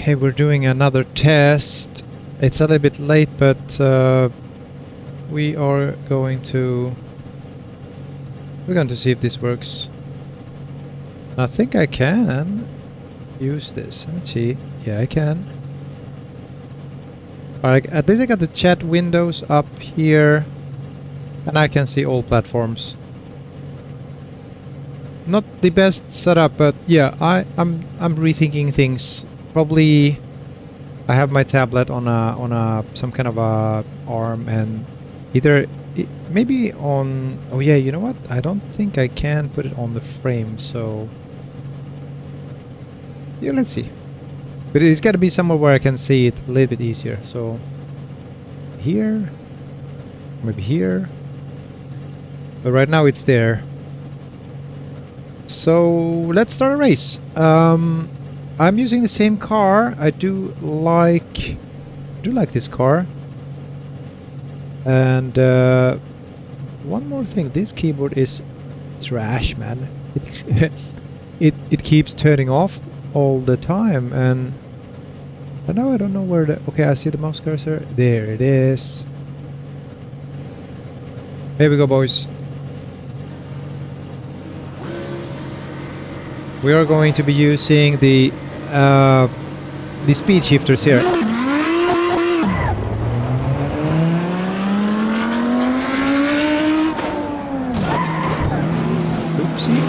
Okay, we're doing another test. It's a little bit late, but we are going to... We're going to see if this works. I think I can use this. Let's see. Yeah, I can. Alright, at least I got the chat windows up here. And I can see all platforms. Not the best setup, but yeah, I'm rethinking things. Probably I have my tablet on a some kind of a arm, and either maybe on... Oh yeah, you know what? I don't think I can put it on the frame, so yeah, let's see. But it's got to be somewhere where I can see it a little bit easier. So here, maybe here. But right now it's there. So let's start a race. I'm using the same car. I do like this car. And one more thing, this keyboard is trash, man. It keeps turning off all the time, and I don't know where the... Okay, I see the mouse cursor. There it is. Here we go, boys. We are going to be using the speed shifters here. Oopsie.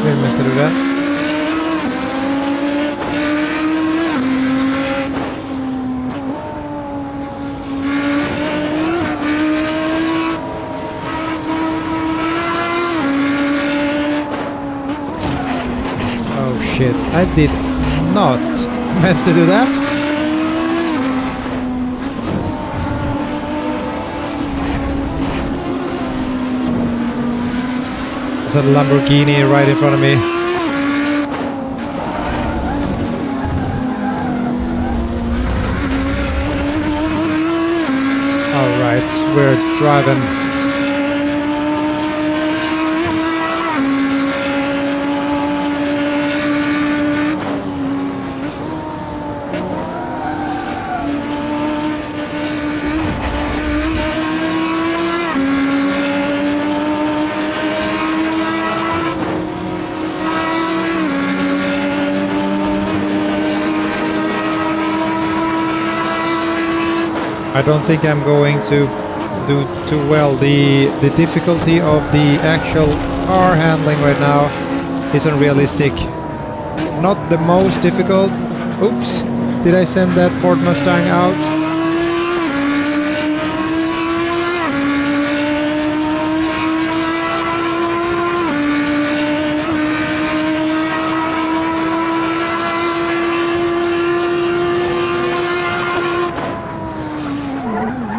Didn't mean to do that. Shit, I did not meant to do that. There's a Lamborghini right in front of me. Alright, we're driving. I don't think I'm going to do too well. The difficulty of the actual car handling right now isn't realistic. Not the most difficult. Oops, did I send that Ford Mustang out?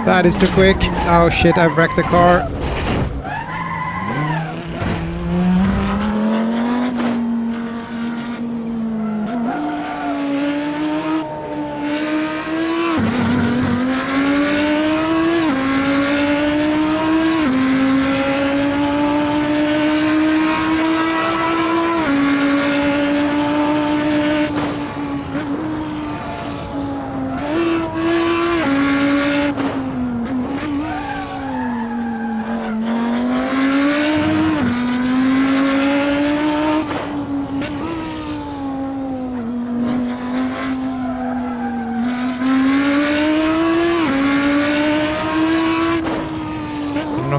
That is too quick. Oh shit, I've wrecked the car.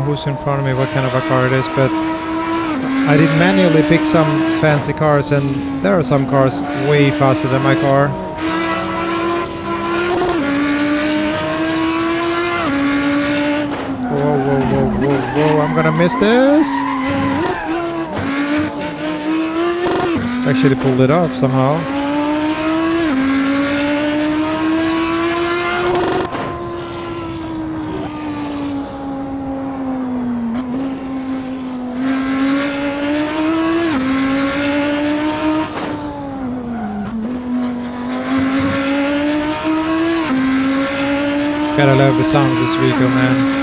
Who's in front of me, what kind of a car it is, but I did manually pick some fancy cars, and there are some cars way faster than my car. Whoa, whoa, whoa, whoa, whoa, I'm gonna miss this! Actually pulled it off somehow. Gotta love the sound of this vehicle, man.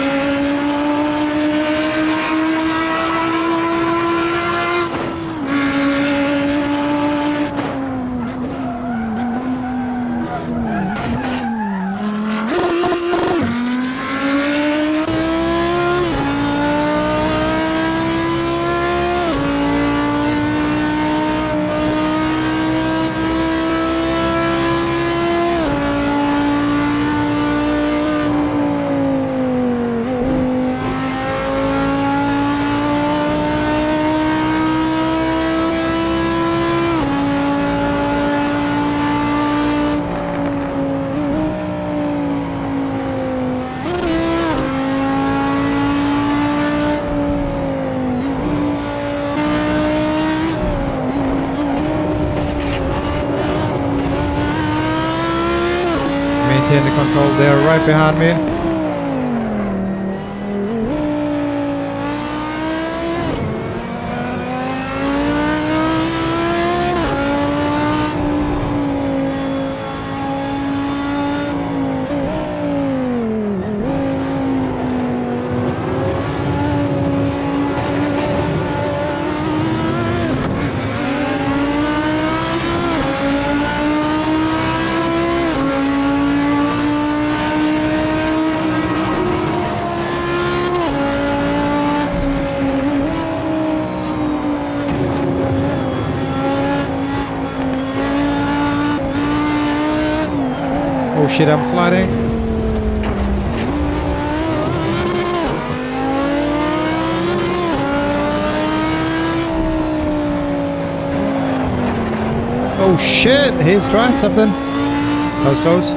vehicle. They're right behind me. Oh shit, I'm sliding. Oh shit, he's trying something. That was close.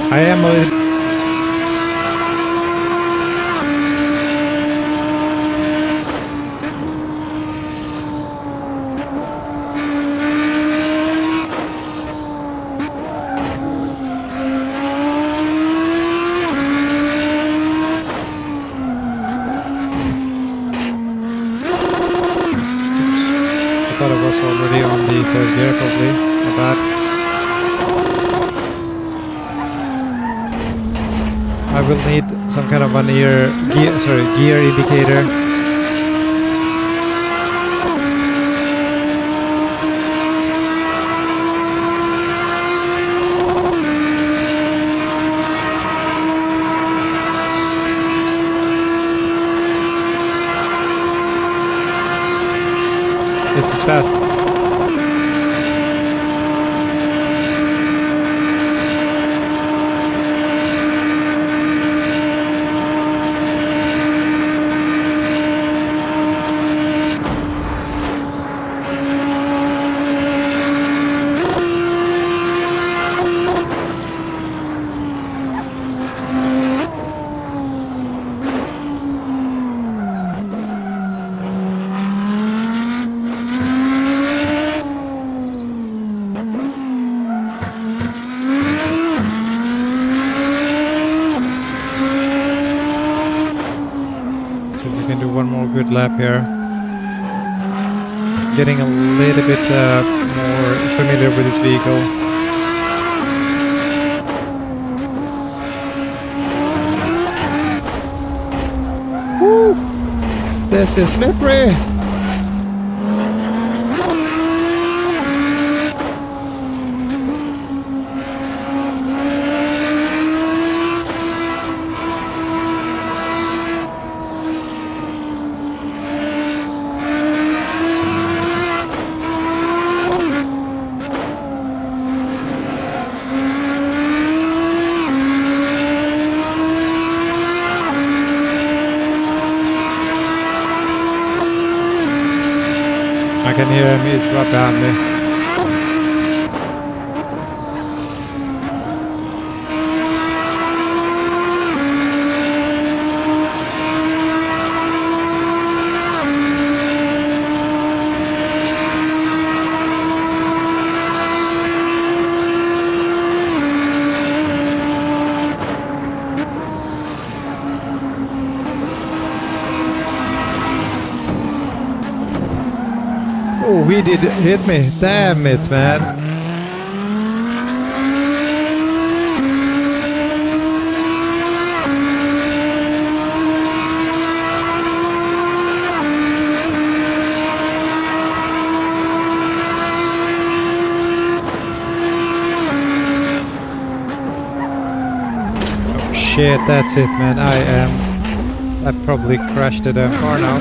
I am a little... I thought I was already on the third gear, probably. My bad. I will need some kind of an gear indicator. This is fast. One more good lap here. Getting a little bit more familiar with this vehicle. Woo! This is slippery! I can hear him, he's right behind me. Oh, he did hit me. Damn it, man. shit, that's it, man. I probably crashed at a car now.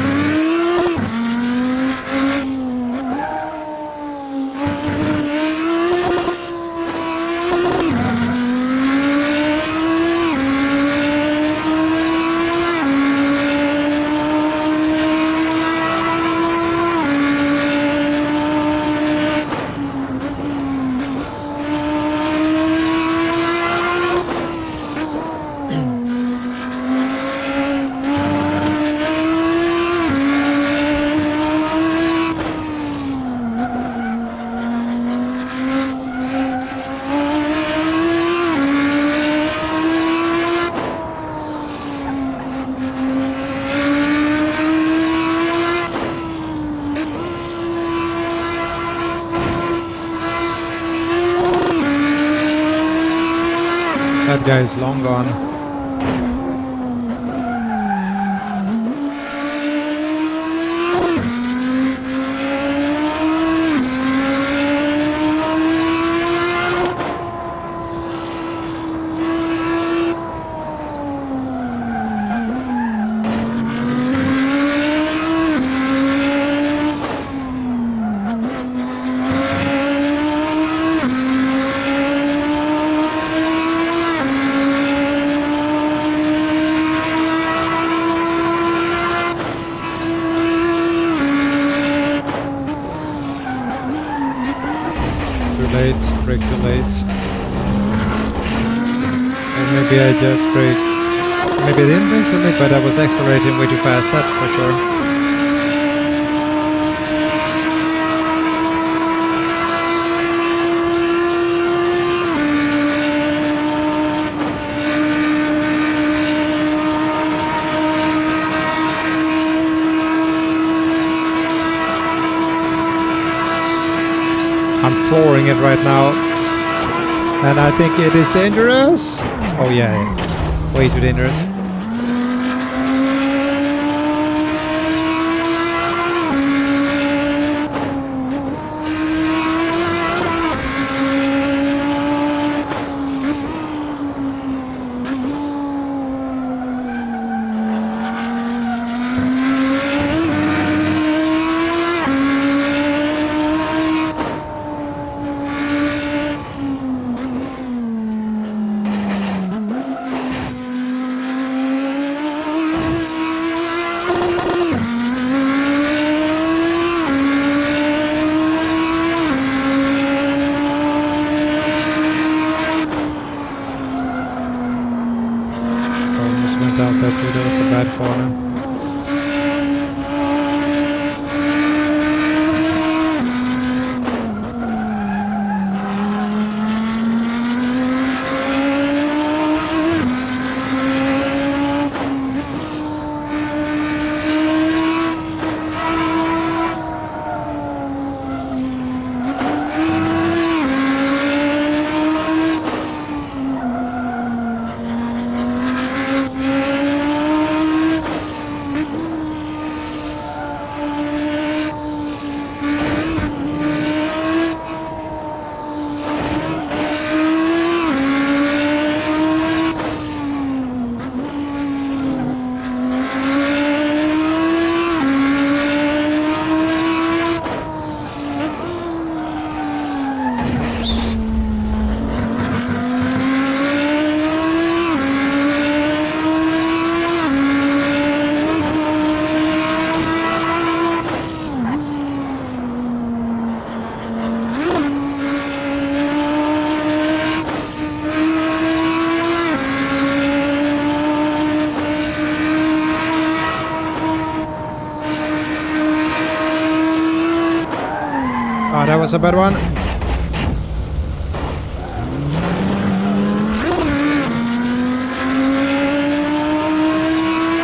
That guy is long gone. Brake too late. Or maybe I just braked. Maybe I didn't brake too late, but I was accelerating way too fast, that's for sure. I'm flooring it right now, and I think it is dangerous. Oh yeah, way too dangerous. Out that too, that was a bad corner. Oh, that was a bad one.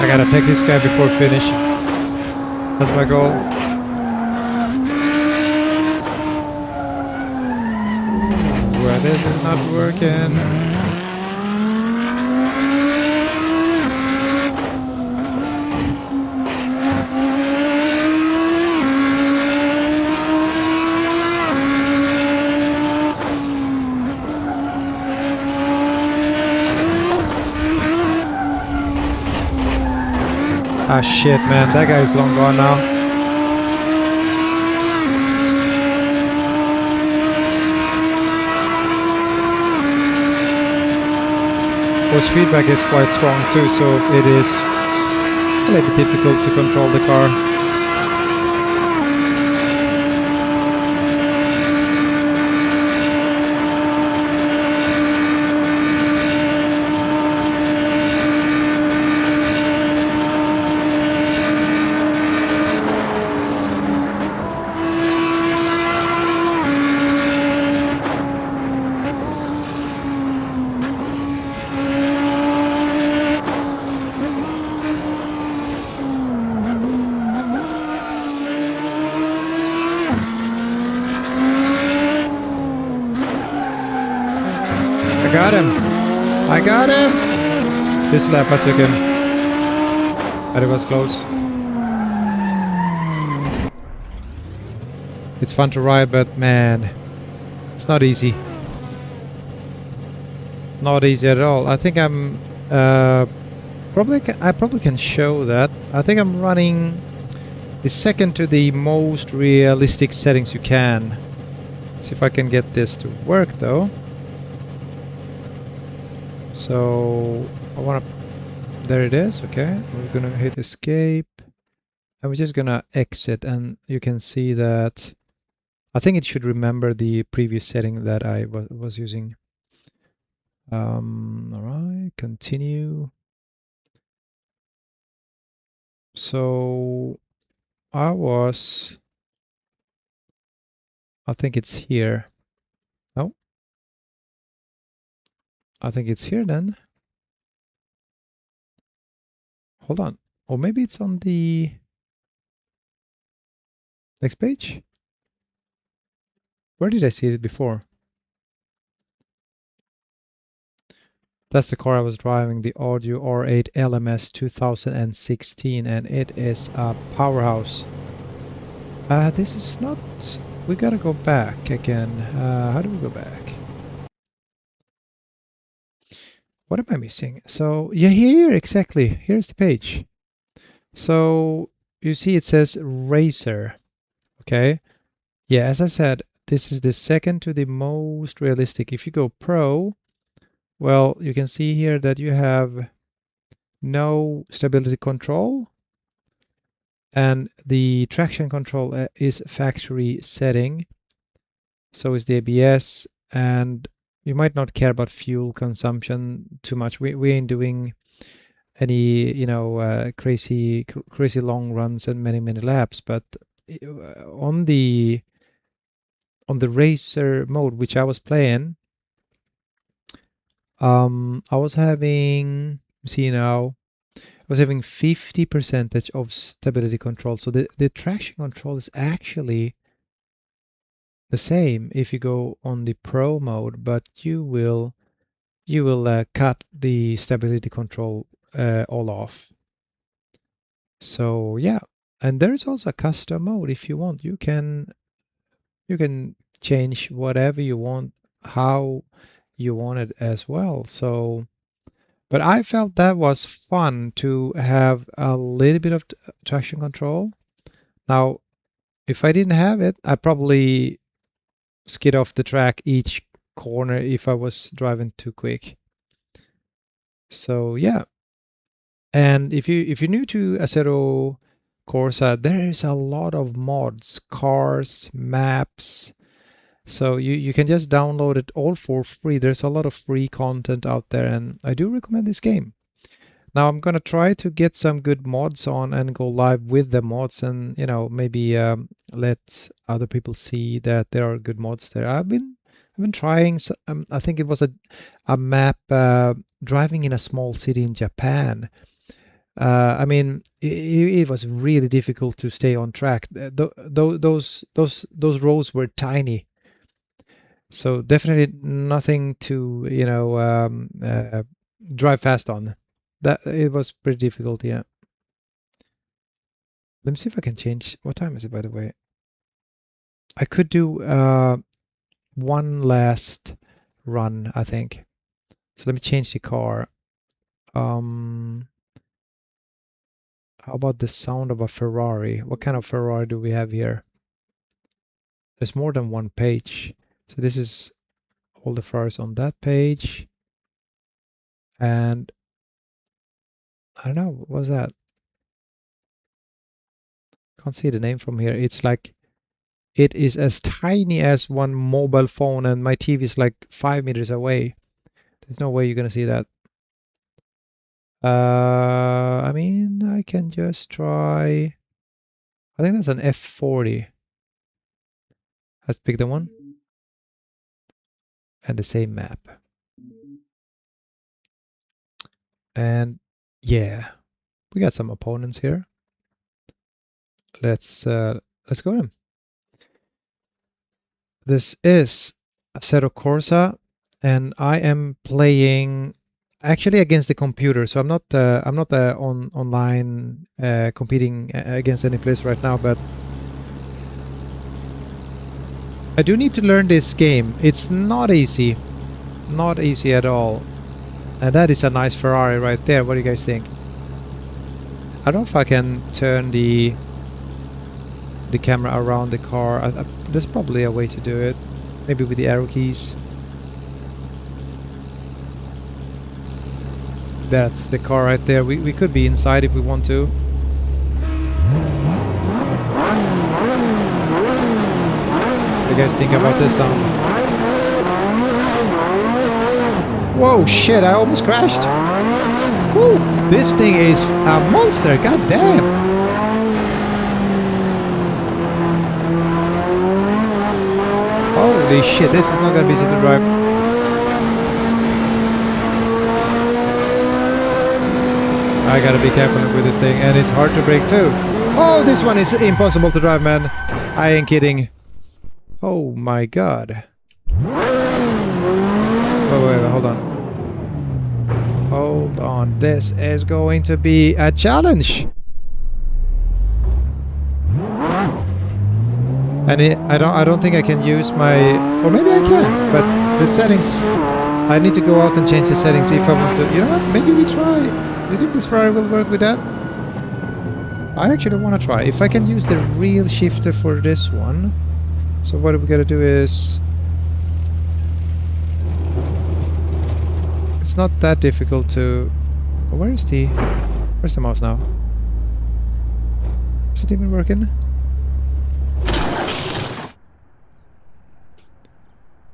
I gotta take this guy before finish. That's my goal. Well, this is not working. Ah, shit, man. That guy's long gone now. Force feedback is quite strong too, so it is a little bit difficult to control the car. I got him! I got him! This lap I took him. But it was close. It's fun to ride, but man, it's not easy. Not easy at all. I think I'm I probably can show that. I think I'm running the second to the most realistic settings you can. See if I can get this to work though. So I want to. There it is. Okay, we're gonna hit escape, and we're just gonna exit, and you can see that. I think it should remember the previous setting that I was using. All right, continue. So I think it's here. No, I think it's here then. Hold on. Or maybe it's on the next page. Where did I see it before? That's the car I was driving, the Audio R8 LMS 2016, and it is a powerhouse. This is not... We gotta go back again. How do we go back? What am I missing? So, yeah, here, exactly. Here's the page. So, you see it says Racer. Okay. Yeah, as I said, this is the second to the most realistic. If you go Pro, well, you can see here that you have no stability control, and the traction control is factory setting. So is the ABS, and you might not care about fuel consumption too much. We ain't doing any, crazy long runs and many laps, but on the racer mode, which I was playing, I was having, see now, I was having 50% of stability control. So the traction control is actually the same if you go on the pro mode, but you will cut the stability control all off. So yeah, and there is also a custom mode if you want. You can change whatever you want, how you want it as well. So, but I felt that was fun to have a little bit of traction control. Now, if I didn't have it, I probably skid off the track each corner if I was driving too quick. So yeah, and if you're new to Assetto Corsa, there is a lot of mods, cars, maps. So you can just download it all for free. There's a lot of free content out there, and I do recommend this game. Now I'm gonna try to get some good mods on and go live with the mods, and maybe let other people see that there are good mods there. I've been trying. I think it was a map driving in a small city in Japan. I mean, it was really difficult to stay on track. Those roads were tiny, so definitely nothing to drive fast on. That it was pretty difficult. Yeah. Let me see if I can change. What time is it, by the way? I could do one last run, I think. So let me change the car. How about the sound of a Ferrari? What kind of Ferrari do we have here? There's more than one page. So this is all the Ferraris on that page. And I don't know, what was that? Can't see the name from here. It's like, it is as tiny as one mobile phone and my TV is like 5 meters away. There's no way you're gonna see that. I mean, I can just try. I think that's an F40. Let's pick the one. And the same map. And yeah, we got some opponents here. Let's go them. This is Assetto Corsa, and I am playing actually against the computer. So I'm not online competing against any place right now, but I do need to learn this game. It's not easy at all. And that is a nice Ferrari right there. What do you guys think? I don't know if I can turn the camera around the car. There's probably a way to do it. Maybe with the arrow keys. That's the car right there. We could be inside if we want to. What do you guys think about this sound? Whoa, shit, I almost crashed. Woo, this thing is a monster, god damn. Holy shit, this is not gonna be easy to drive. I gotta be careful with this thing, and it's hard to brake too. Oh, this one is impossible to drive, man. I ain't kidding. Oh my god. Wait, hold on. Hold on. This is going to be a challenge. And I don't think I can use my, or maybe I can, but the settings, I need to go out and change the settings if I want to. You know what? Maybe we try. Do you think this Ferrari will work with that? I actually want to try. If I can use the real shifter for this one. So what we gotta do is, it's not that difficult to. Oh, where's the mouse now? Is it even working?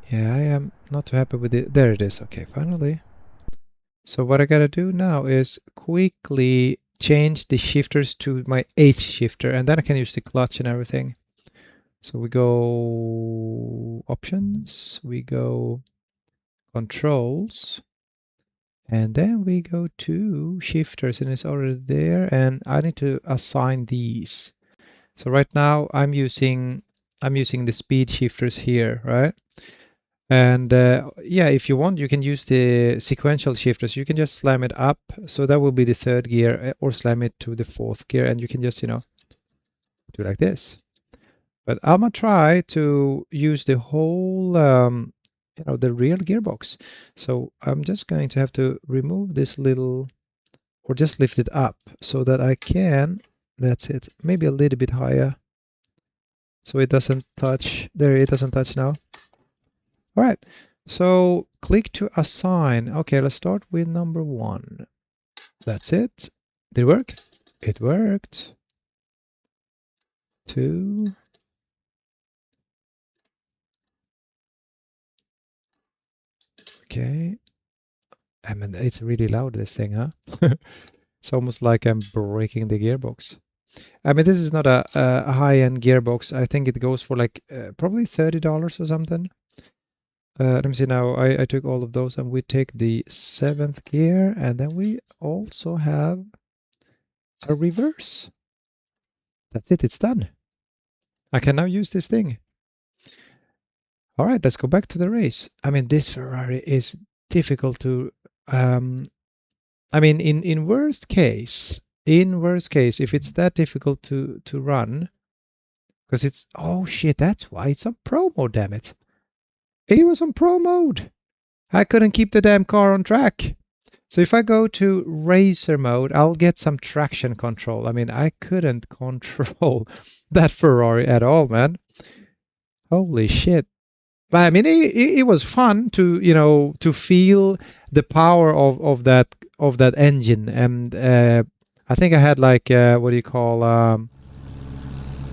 Yeah, I am not too happy with it. There it is. Okay, finally. So what I gotta do now is quickly change the shifters to my H shifter, and then I can use the clutch and everything. So we go options, we go controls, and then we go to shifters, and it's already there, and I need to assign these. So right now I'm using the speed shifters here, right? And yeah, if you want, you can use the sequential shifters. You can just slam it up, so that will be the third gear, or slam it to the fourth gear, and you can just, you know, do like this. But I'm gonna try to use the whole, you know, the real gearbox. So I'm just going to have to remove this little, or just lift it up so that I can, that's it, maybe a little bit higher. So it doesn't touch, there it doesn't touch now. All right, so click to assign. Okay, let's start with number 1. That's it. Did it work? It worked. 2. Okay. I mean, it's really loud, this thing, huh? It's almost like I'm breaking the gearbox. I mean, this is not a high-end gearbox. I think it goes for like probably $30 or something. Let me see now. I took all of those, and we take the 7th gear, and then we also have a reverse. That's it. It's done. I can now use this thing. All right, let's go back to the race. I mean, this Ferrari is difficult to. I mean, in worst case, if it's that difficult to run, because it's, oh shit, that's why it's on pro mode. Damn it, it was on pro mode. I couldn't keep the damn car on track. So if I go to racer mode, I'll get some traction control. I mean, I couldn't control that Ferrari at all, man. Holy shit. But I mean, it was fun to, you know, to feel the power of that engine. And I think I had like, what do you call, what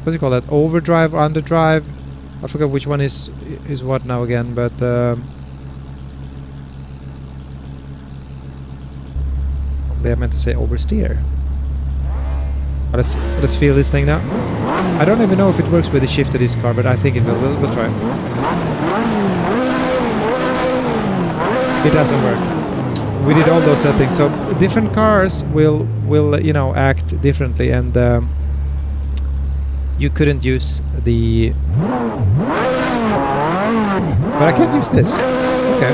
do you call that? Overdrive or underdrive? I forgot which one is what now again, but I meant to say oversteer. But let's feel this thing now. I don't even know if it works with the shift of this car, but I think it will. We'll try. It doesn't work. We did all those settings, so different cars will you know, act differently, and you couldn't use the. But I can use this. Okay.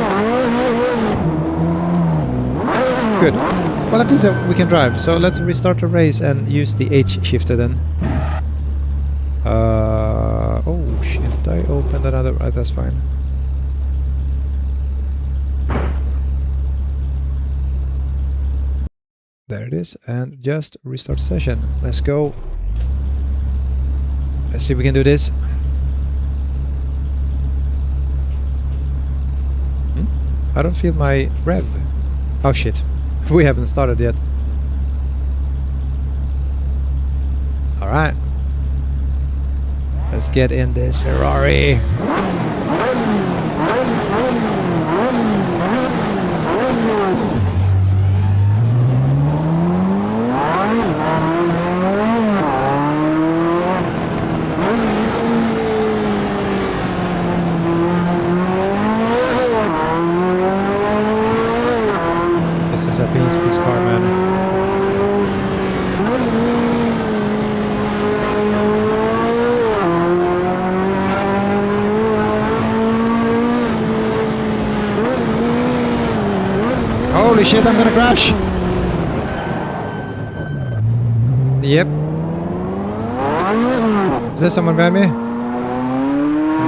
Good. Well, at least we can drive. So let's restart the race and use the H shifter then. Oh shit! I opened another. That's fine. There it is, and just restart session. Let's go. Let's see if we can do this. I don't feel my rev. Oh shit. We haven't started yet. Alright. Let's get in this Ferrari. This is a beast, this car, man. Holy shit, I'm gonna crash! Yep. Is there someone behind me?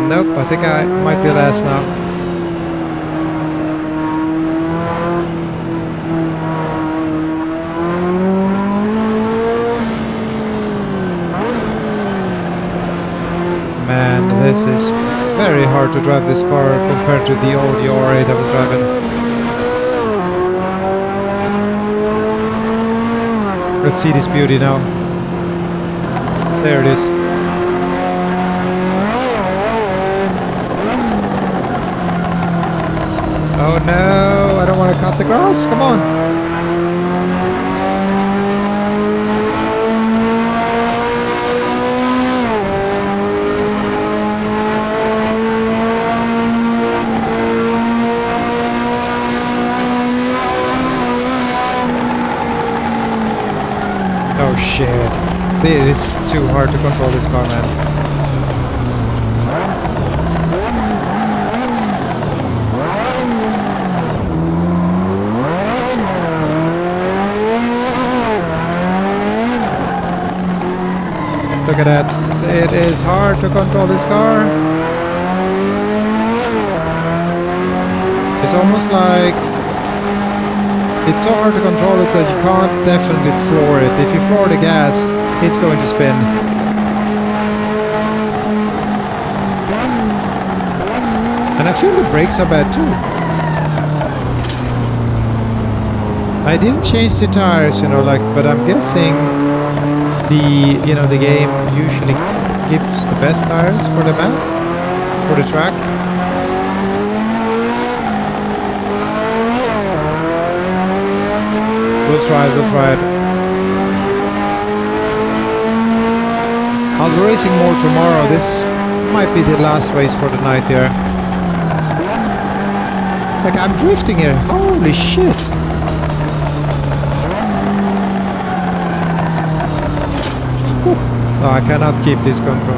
Nope, I think I might be last now. Man, this is very hard to drive this car compared to the old ER8 I was driving. Let's see this beauty now. There it is. Oh no, I don't want to cut the grass. Come on. Oh shit. This is too hard to control this car, man. Look at that. It is hard to control this car. It's almost like it's so hard to control it that you can't definitely floor it. If you floor the gas, it's going to spin. And I feel the brakes are bad too. I didn't change the tires, you know, like, but I'm guessing the game usually gives the best tires for the map, for the track. We'll try it. I'll be racing more tomorrow. This might be the last race for the night here. Like, I'm drifting here. Holy shit. No, I cannot keep this control.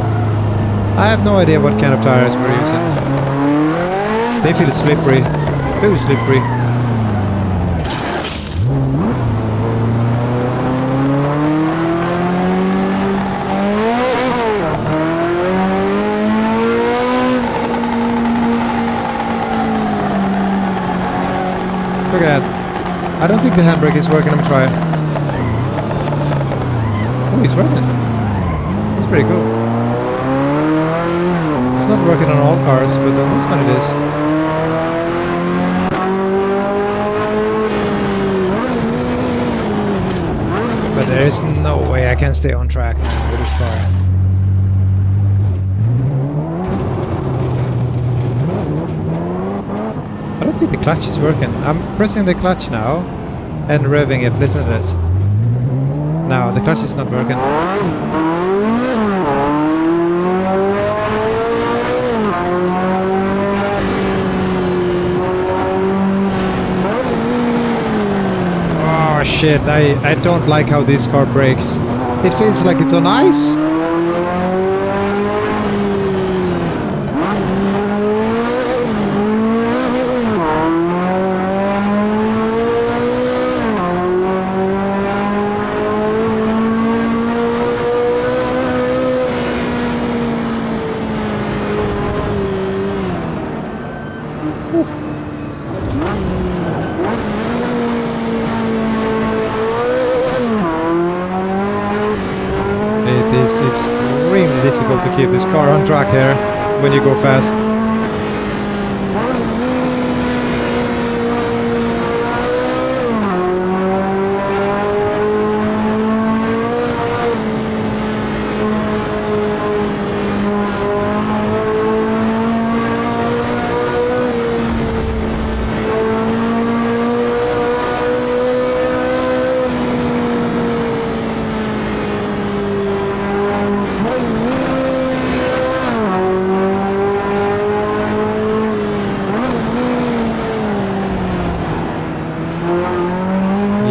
I have no idea what kind of tires we're using. They feel slippery. Too slippery. Look at that. I don't think the handbrake is working. I'm trying. Oh, it's working. That's pretty cool. It's not working on all cars, but on this one it is. But there is no way I can stay on track now with this car. I don't think the clutch is working. I'm pressing the clutch now and revving it. Listen to this. Now the clutch is not working. Oh shit, I don't like how this car brakes. It feels like it's on ice. It is extremely difficult to keep this car on track here when you go fast.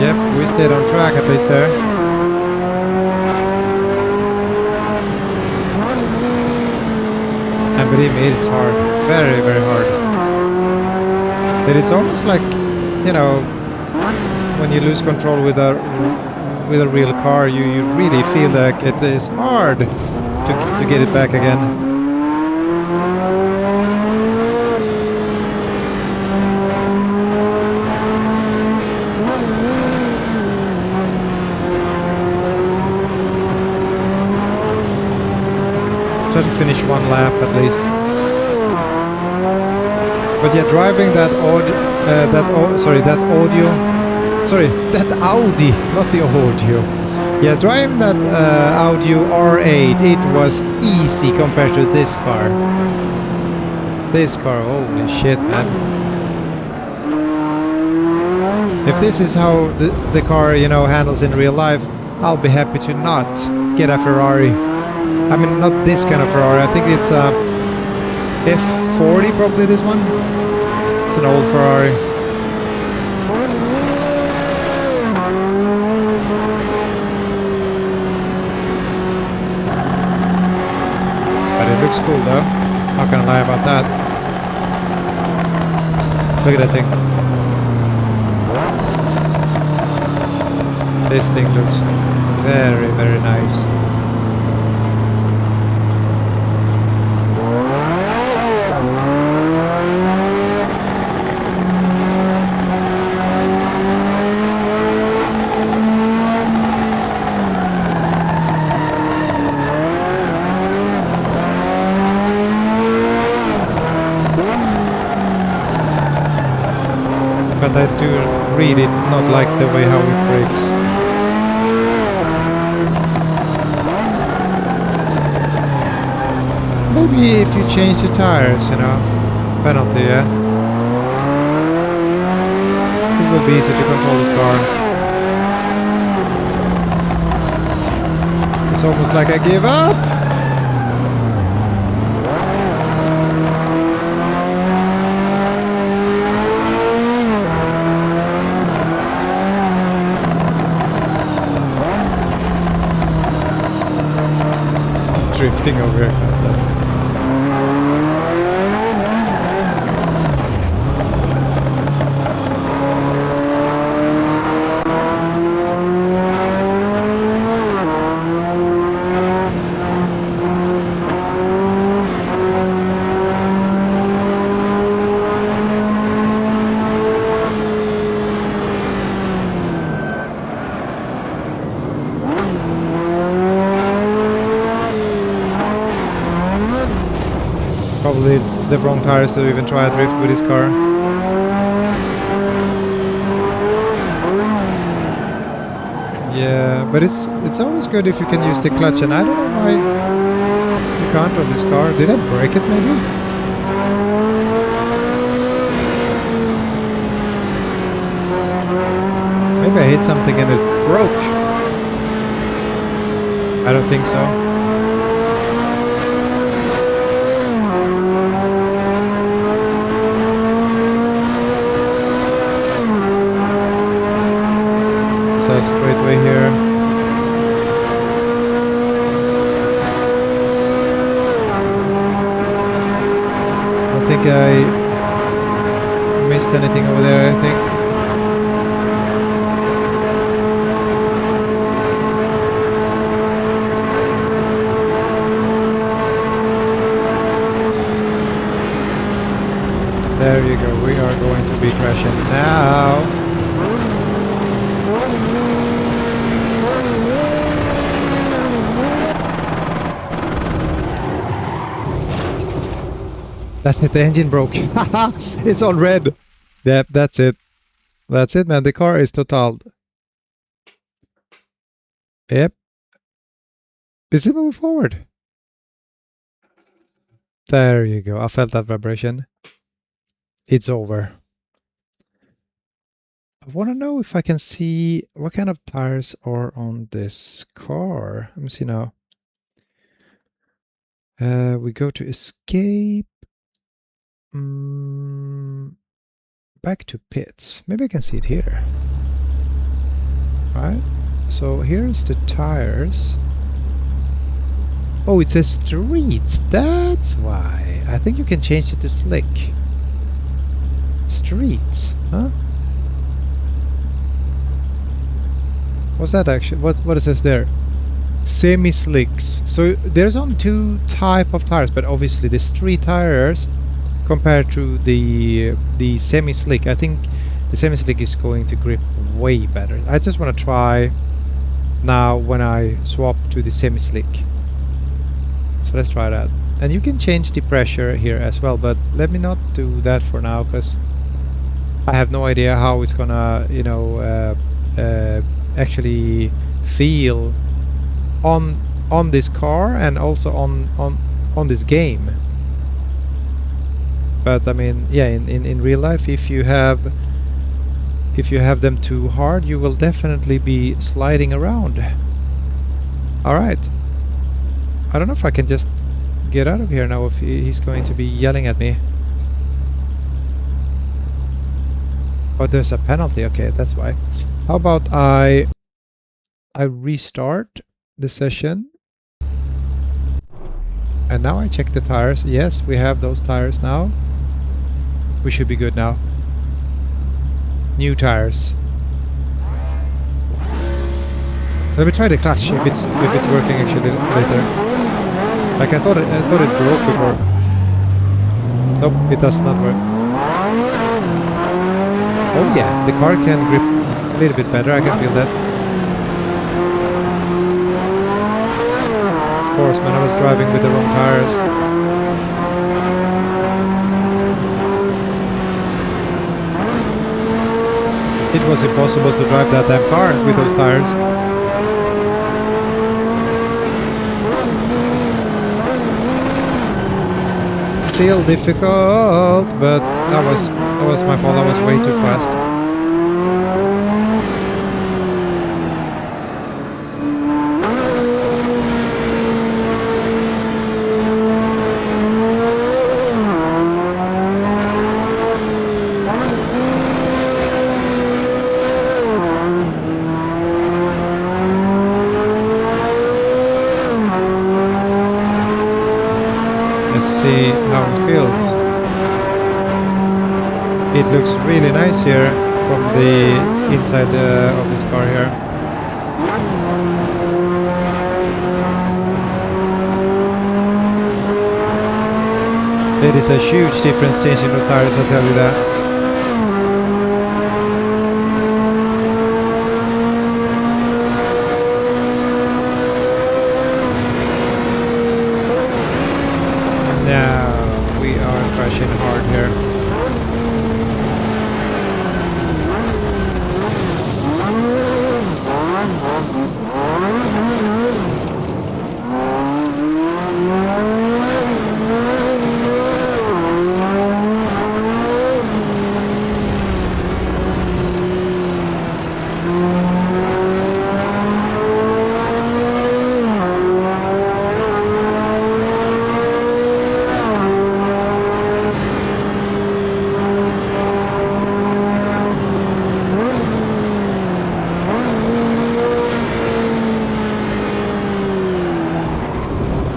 Yep, we stayed on track at least there. And believe me, it's hard. Very, very hard. But it's almost like, you know, when you lose control with a real car, you really feel like it is hard to get it back again. Try to finish one lap at least. But yeah, driving that Audi, not the audio. Yeah, driving that Audi R8, it was easy compared to this car. This car, holy shit, man. If this is how the car, you know, handles in real life, I'll be happy to not get a Ferrari. I mean, not this kind of Ferrari. I think it's a F40, probably this one. It's an old Ferrari. But it looks cool though. Not gonna lie about that. Look at that thing. This thing looks very, very nice. But I do really not like the way how it brakes. Maybe if you change the tires, you know, penalty, yeah? It will be easier to control this car. It's almost like I give up! Drifting over here. Probably the wrong tires to even try a drift with this car. Yeah, but it's always good if you can use the clutch, and I don't know why you can't on this car. Did I break it maybe? Maybe I hit something and it broke. I don't think so. So straightaway here. I don't think I missed anything over there, I think. There you go, we are going to be crashing now. That's it, the engine broke. It's all red. Yep, that's it. That's it, man. The car is totaled. Yep. Is it moving forward? There you go. I felt that vibration. It's over. I want to know if I can see what kind of tires are on this car. Let me see now. We go to escape. Back to pits. Maybe I can see it here. Right? So here's the tires. Oh, it says street. That's why. I think you can change it to slick. Street, huh? What's that actually? What it says there? Semi-slicks. So there's only two type of tires, but obviously the street tires compared to the semi-slick, I think the semi-slick is going to grip way better. I just want to try now when I swap to the semi-slick. So let's try that. And you can change the pressure here as well, but let me not do that for now because I have no idea how it's gonna, you know, actually feel on this car and also on this game. But I mean, yeah, in real life, if you have them too hard, you will definitely be sliding around. All right. I don't know if I can just get out of here now if he's going to be yelling at me. Oh, there's a penalty. Okay, that's why. How about I restart the session. And now I check the tires. Yes, we have those tires now. We should be good now. New tires. Let me try the clutch if it's working actually later. Like I thought it broke before. Nope, it does not work. Oh yeah, the car can grip a little bit better. I can feel that. Of course, man, I was driving with the wrong tires. It was impossible to drive that damn car with those tires. Still difficult, but that was my fault. I was way too fast. See how it feels. It looks really nice here from the inside of this car here. It is a huge difference changing those tires, I'll tell you that. No. we are crashing hard here.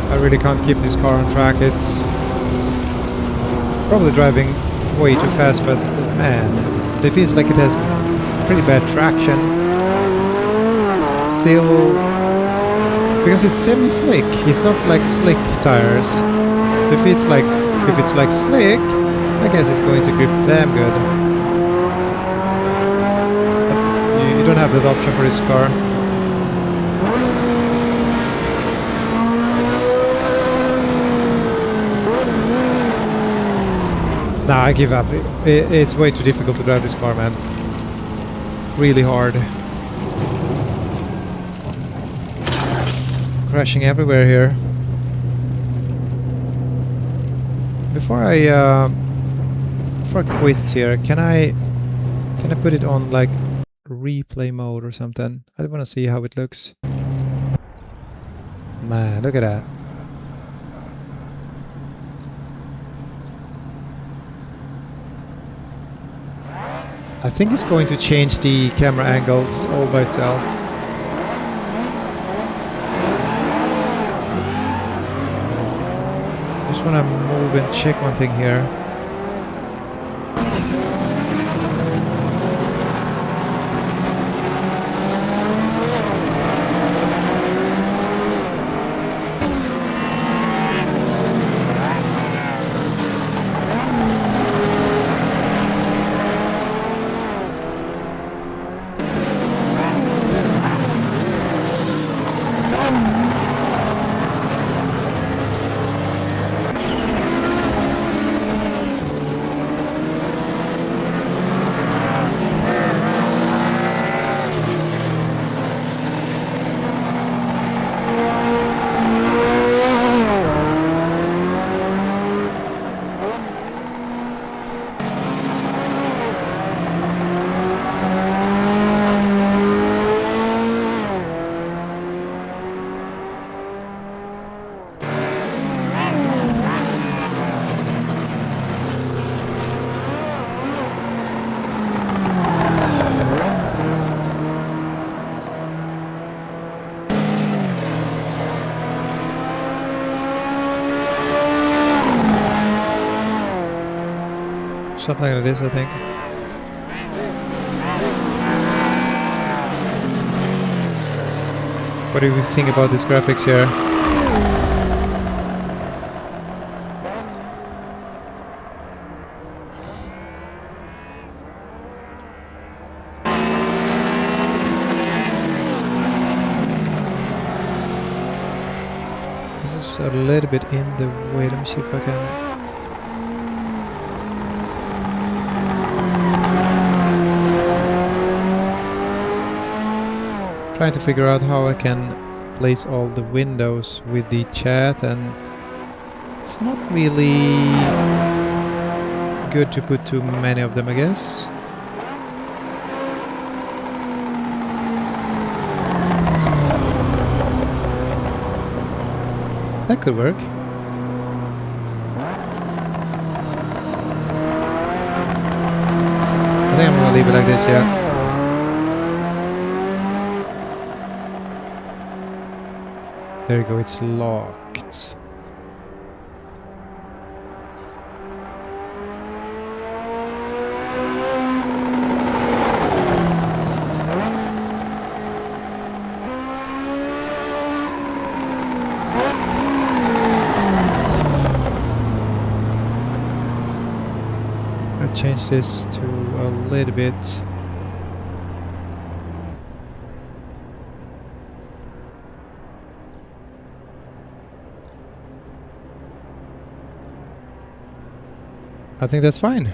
I really can't keep this car on track. It's probably driving way too fast, but man, it feels like it has pretty bad traction. Still, because it's semi-slick. It's not like slick tires. If it's like slick, I guess it's going to grip damn good. But you don't have that option for this car. Nah, I give up. It's way too difficult to drive this car, man. Really hard. Crashing everywhere here. Before I quit here, can I put it on like replay mode or something? I want to see how it looks. Man, look at that. I think it's going to change the camera angles all by itself. Just want to move and check one thing here. Something like this, I think. What do you think about these graphics here? This is a little bit in the way. Let me see if I can. Trying to figure out how I can place all the windows with the chat, and it's not really good to put too many of them, I guess. That could work. I think I'm gonna leave it like this, yeah. There you go, it's locked. I changed this to a little bit. I think that's fine.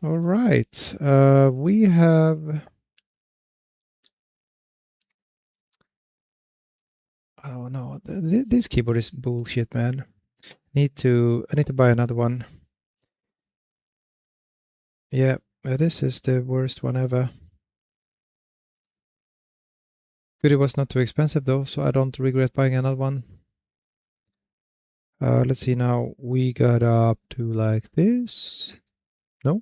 All right. We have... Oh no, this keyboard is bullshit, man. I need to buy another one. Yeah, this is the worst one ever. Good, it was not too expensive though, so I don't regret buying another one. Let's see now. We got up to like this. No.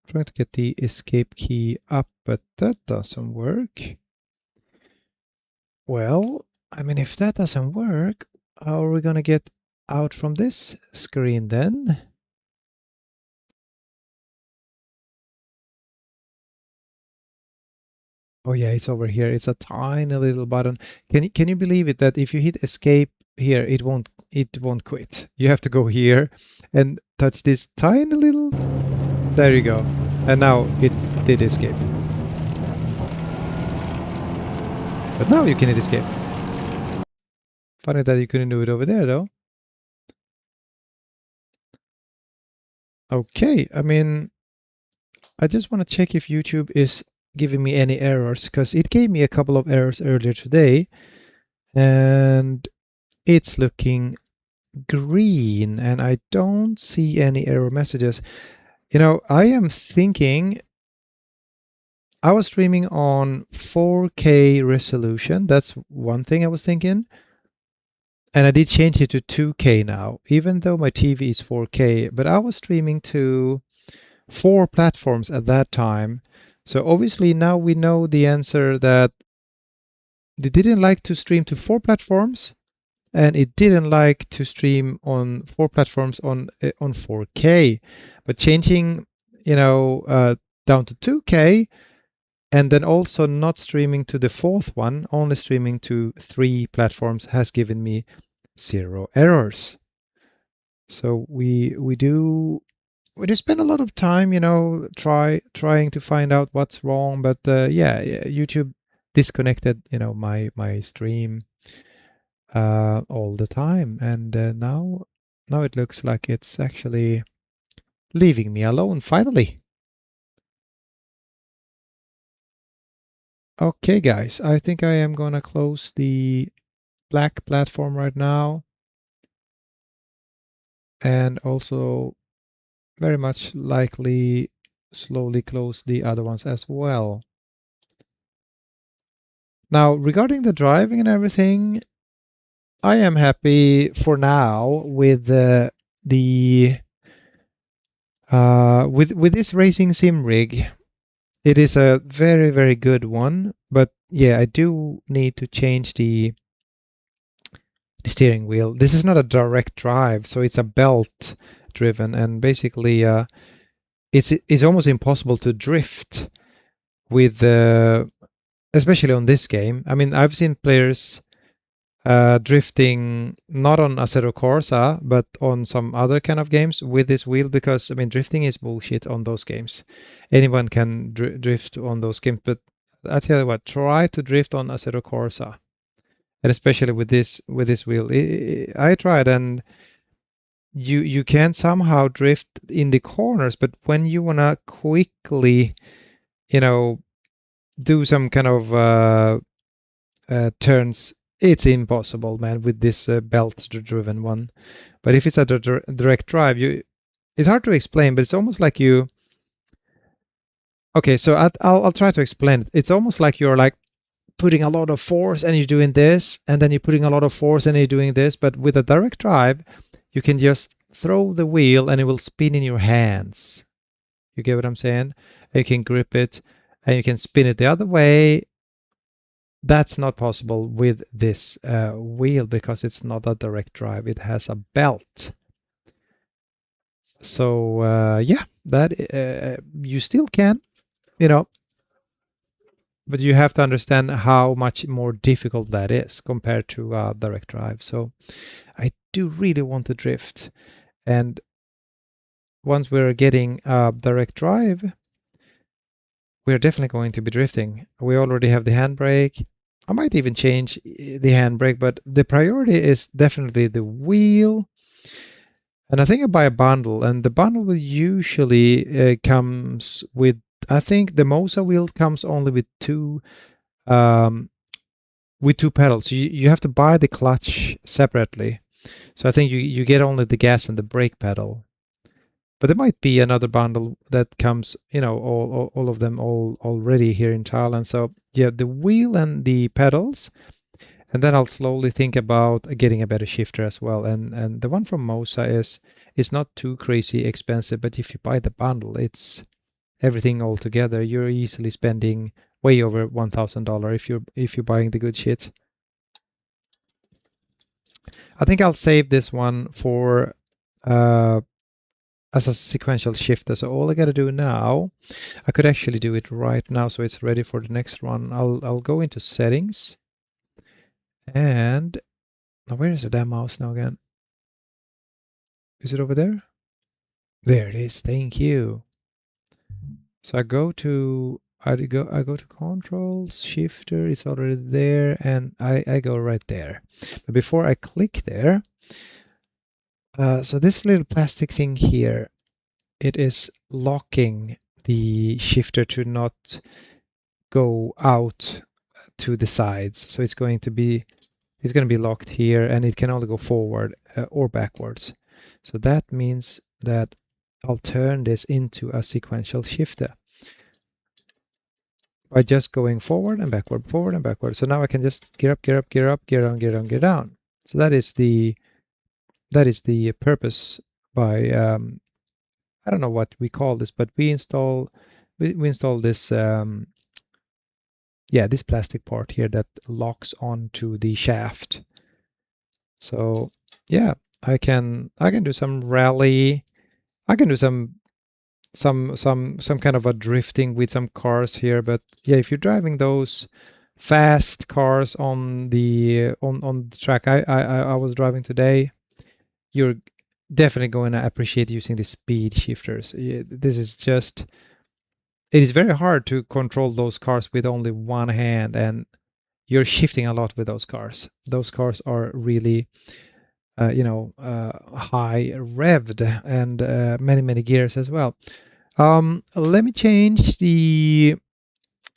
Trying to get the escape key up, but that doesn't work. Well, I mean, if that doesn't work, how are we gonna get out from this screen then? Oh yeah, it's over here. It's a tiny little button. Can you believe it that if you hit escape here, it won't quit. You have to go here and touch this tiny little. There you go. And now it did escape. But now you can hit escape. Funny that you couldn't do it over there though. Okay, I mean, I just want to check if YouTube is giving me any errors because it gave me a couple of errors earlier today and it's looking green and I don't see any error messages. You know, I am thinking I was streaming on 4K resolution. That's one thing I was thinking. And I did change it to 2K now, even though my TV is 4K, but I was streaming to 4 platforms at that time. So obviously now we know the answer that they didn't like to stream to 4 platforms and it didn't like to stream on 4 platforms on 4K. But changing, you know, down to 2K and then also not streaming to the 4th one, only streaming to 3 platforms has given me 0 errors. So we do spend a lot of time, you know, trying to find out what's wrong. But yeah, YouTube disconnected, you know, my stream all the time, and now it looks like it's actually leaving me alone finally. Okay, guys, I think I am gonna close the black platform right now, and also very much likely slowly close the other ones as well. Now, regarding the driving and everything, I am happy for now with with this racing sim rig. It is a very, very good one, but yeah, I do need to change the steering wheel. This is not a direct drive, so it's a belt driven, and basically it's almost impossible to drift with especially on this game. I mean, I've seen players drifting not on Assetto Corsa, but on some other kind of games with this wheel, because I mean, drifting is bullshit on those games. Anyone can drift on those games, but I tell you what, try to drift on Assetto Corsa, and especially with this wheel. I tried, and you can somehow drift in the corners, but when you wanna quickly, you know, do some kind of turns, it's impossible, man, with this belt-driven one. But if it's a direct drive, it's hard to explain, but it's almost like you. Okay, so I'll try to explain it. It's almost like you're like putting a lot of force and you're doing this, and then you're putting a lot of force and you're doing this. But with a direct drive, you can just throw the wheel and it will spin in your hands. You get what I'm saying? And you can grip it and you can spin it the other way. That's not possible with this wheel because it's not a direct drive. It has a belt. So yeah, that you still can, you know, but you have to understand how much more difficult that is compared to direct drive. So I do really want to drift, and once we're getting direct drive, we're definitely going to be drifting. We already have the handbrake. I might even change the handbrake, but the priority is definitely the wheel. And I think I buy a bundle, and the bundle will usually comes with, I think the Mosa wheel comes only um, with two pedals. You have to buy the clutch separately. So I think you get only the gas and the brake pedal. But there might be another bundle that comes, all of them all already here in Thailand. So yeah, the wheel and the pedals, and then I'll slowly think about getting a better shifter as well. And the one from Mosa is not too crazy expensive, but if you buy the bundle, it's everything all together. You're easily spending way over $1,000 if you're buying the good shit. I think I'll save this one for uh, as a sequential shifter. So all I gotta do now, I could actually do it right now, so it's ready for the next one. I'll go into settings, and now where is the damn mouse now again? Is it over there? There it is. Thank you. So I go to controls, shifter, it's already there, and I go right there. But before I click there, so this little plastic thing here, it is locking the shifter to not go out to the sides. So it's going to be locked here, and it can only go forward or backwards. So that means that I'll turn this into a sequential shifter by just going forward and backward, forward and backward. So now I can just gear up, gear up, gear up, gear down, gear down, gear down. So that is the purpose by I don't know what we call this, but we install this this plastic part here that locks onto the shaft. So yeah, I can do some rally. I can do some kind of a drifting with some cars here, but yeah, if you're driving those fast cars on the track I was driving today, you're definitely going to appreciate using the speed shifters. This is just, it is very hard to control those cars with only one hand, and you're shifting a lot with those cars. Those cars are really high revved, and many gears as well. Let me change the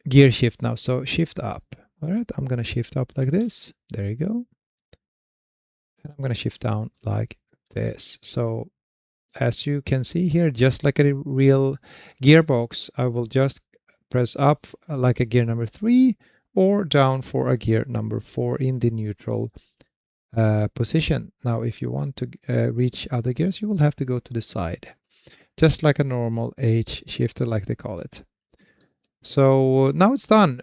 gear shift now. So shift up. All right, I'm going to shift up like this. There you go. And I'm going to shift down like this. So as you can see here, just like a real gearbox, I will just press up like a gear number 3 or down for a gear number 4 in the neutral position. Now, if you want to reach other gears, you will have to go to the side, just like a normal H shifter, like they call it. So now it's done.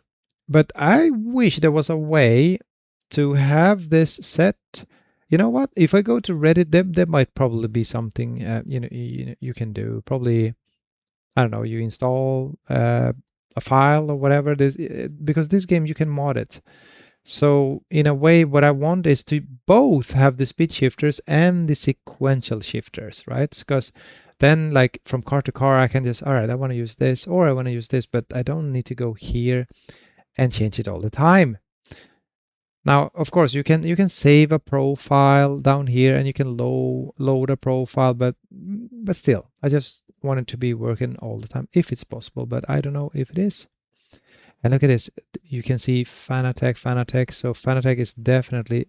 But I wish there was a way to have this set. You know what? If I go to Reddit, there might probably be something you can do. Probably, I don't know, you install a file or whatever this, because this game you can mod it. So in a way, what I want is to both have the speed shifters and the sequential shifters, right? Because then, like, from car to car, I can just, all right, I want to use this or I want to use this, but I don't need to go here and change it all the time. Now, of course, you can save a profile down here, and you can load a profile, but still, I just want it to be working all the time if it's possible, but I don't know if it is. And look at this, you can see Fanatec. So Fanatec is definitely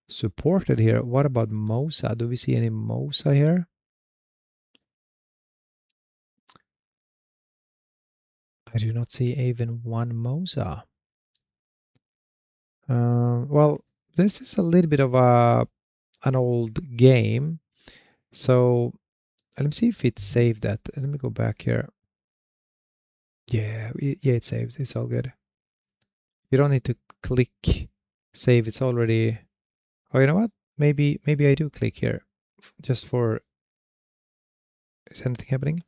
supported here. What about Mosa? Do we see any Mosa here? I do not see even one Mosa. Well, this is a little bit of an old game. So let me see if it saved that. Let me go back here. Yeah, it saved. It's all good. You don't need to click save. It's already. Oh, you know what? Maybe I do click here just for. Is anything happening?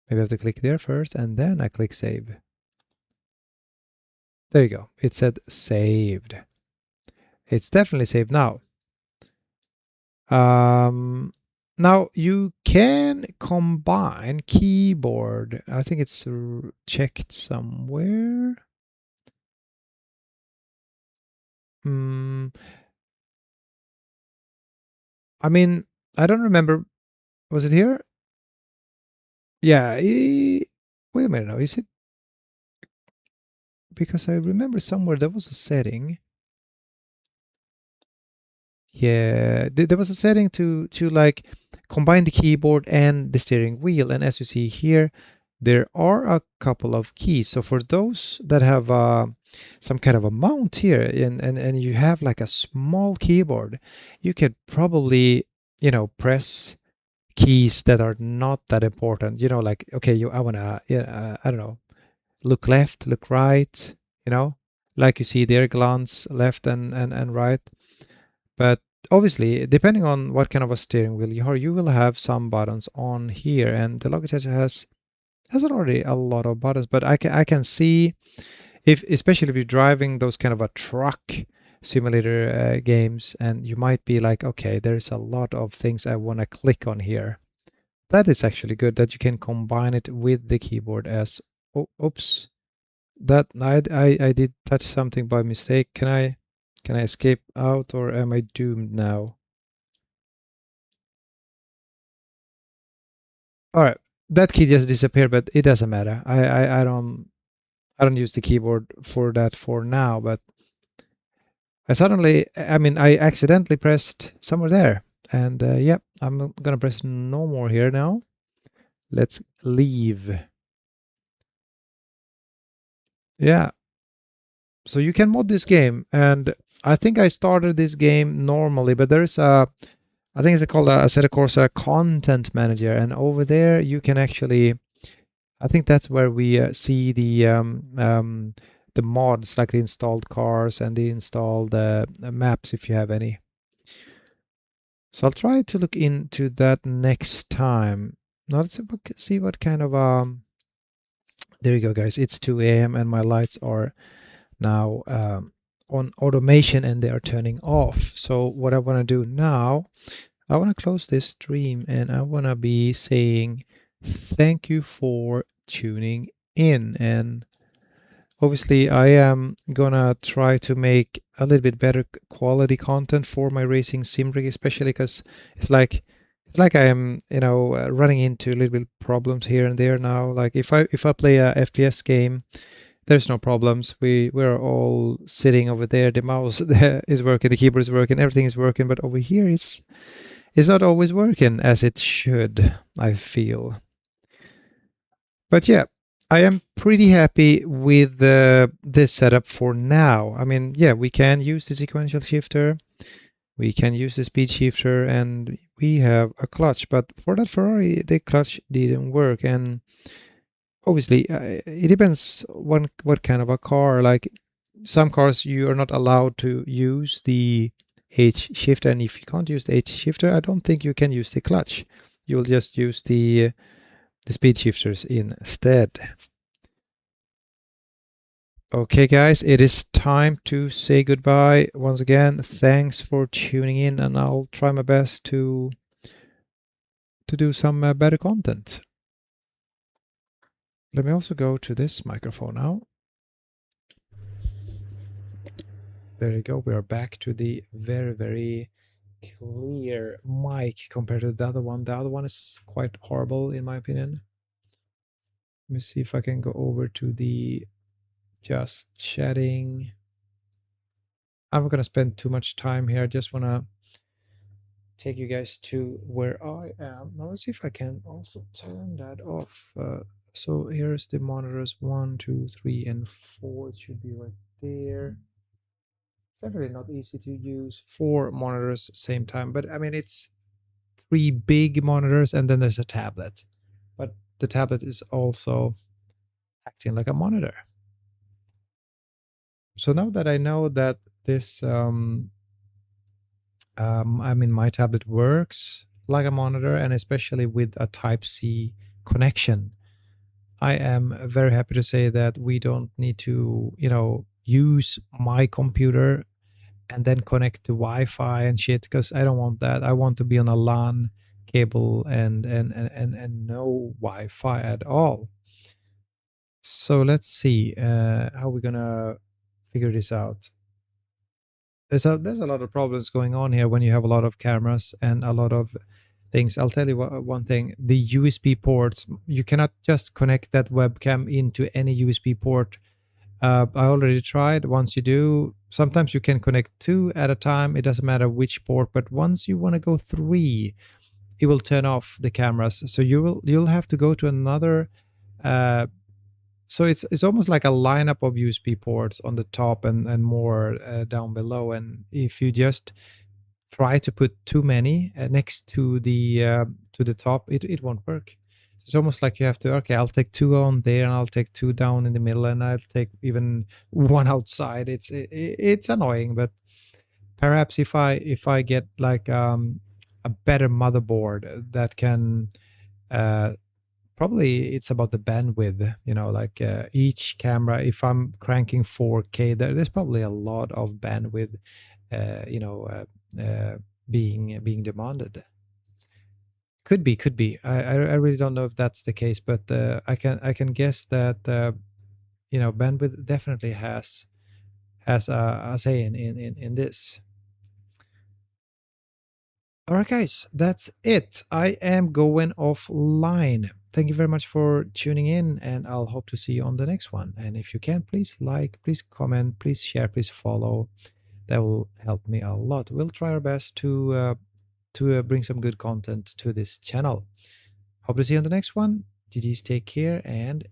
Maybe I have to click there first, and then I click save. There you go. It said saved. It's definitely saved now. Now you can combine keyboard. I think it's checked somewhere. Mm, I mean, I don't remember. Was it here? Yeah. Wait a minute. No, is it? Because I remember somewhere there was a setting. Yeah, there was a setting to like combine the keyboard and the steering wheel, and as you see here, there are a couple of keys. So for those that have some kind of a mount here, and you have like a small keyboard, you could probably, press keys that are not that important. Like, okay, I wanna, yeah, I don't know, look left, look right, like you see there, glance left and right. But obviously, depending on what kind of a steering wheel you will have some buttons on here, and the Logitech has already a lot of buttons. But I can see, if especially if you're driving those kind of a truck simulator games, and you might be like, okay, there's a lot of things I want to click on here. That is actually good that you can combine it with the keyboard as. Oh, oops, that I did touch something by mistake. Can I escape out, or am I doomed now? All right, that key just disappeared, but it doesn't matter. I don't use the keyboard for that for now, but I accidentally pressed somewhere there, and yep, I'm gonna press no more here now. Let's leave. Yeah, so you can mod this game, and I think I started this game normally, but there's I think it's called a Assetto Corsa Content Manager, and over there you can actually, I think that's where we see the mods, like the installed cars and the installed maps, if you have any. So I'll try to look into that next time. Now let's see what kind of there you go, guys. It's 2 a.m. and my lights are now on automation and they are turning off. So what I want to do now, I want to close this stream and I want to be saying thank you for tuning in. And obviously, I am gonna try to make a little bit better quality content for my racing sim rig, especially because it's like I am, running into a little bit problems here and there now. Like if I play a FPS game, there's no problems. We're all sitting over there. The mouse is working, the keyboard is working, everything is working. But over here, it's not always working as it should, I feel. But yeah, I am pretty happy with this setup for now. I mean, yeah, we can use the sequential shifter, we can use the speed shifter, and we have a clutch. But for that Ferrari, the clutch didn't work. And obviously, it depends what kind of a car. Like some cars, you are not allowed to use the H shifter, and if you can't use the H shifter, I don't think you can use the clutch. You will just use the speed shifters instead. Okay, guys, it is time to say goodbye. Once again, thanks for tuning in, and I'll try my best to do some better content. Let me also go to this microphone now. There you go. We are back to the very, very clear mic compared to the other one. The other one is quite horrible, in my opinion. Let me see if I can go over to the just chatting. I'm not going to spend too much time here. I just want to take you guys to where I am. Now let's see if I can also turn that off. So here's the monitors 1, 2, 3, and 4. It should be right there. It's definitely not easy to use 4 monitors at the same time, but I mean, it's 3 big monitors and then there's a tablet. But the tablet is also acting like a monitor. So now that I know that this my tablet works like a monitor, and especially with a Type-C connection, I am very happy to say that we don't need to, use my computer and then connect to Wi-Fi and shit, because I don't want that. I want to be on a LAN cable and no Wi-Fi at all. So let's see how we're gonna figure this out. there's a lot of problems going on here when you have a lot of cameras and a lot of things. I'll tell you one thing: the USB ports. You cannot just connect that webcam into any USB port. I already tried. Once you do, sometimes you can connect two at a time. It doesn't matter which port, but once you want to go three, it will turn off the cameras. So you'll have to go to another. Uh, so it's almost like a lineup of USB ports on the top and more down below. And if you just try to put too many next to the top, it won't work. It's almost like you have to, okay, I'll take two on there and I'll take two down in the middle and I'll take even one outside. It's annoying, but perhaps if I get like a better motherboard that can uh, probably it's about the bandwidth, like each camera, if I'm cranking 4K, there's probably a lot of bandwidth uh, you know uh, being demanded. Could be. I really don't know if that's the case, but I can guess that bandwidth definitely has a say in this. All right, guys, that's it. I am going offline. Thank you very much for tuning in, and I'll hope to see you on the next one. And if you can, please like, please comment, please share, please follow. That will help me a lot. We'll try our best to bring some good content to this channel. Hope to see you on the next one. GG's, take care, and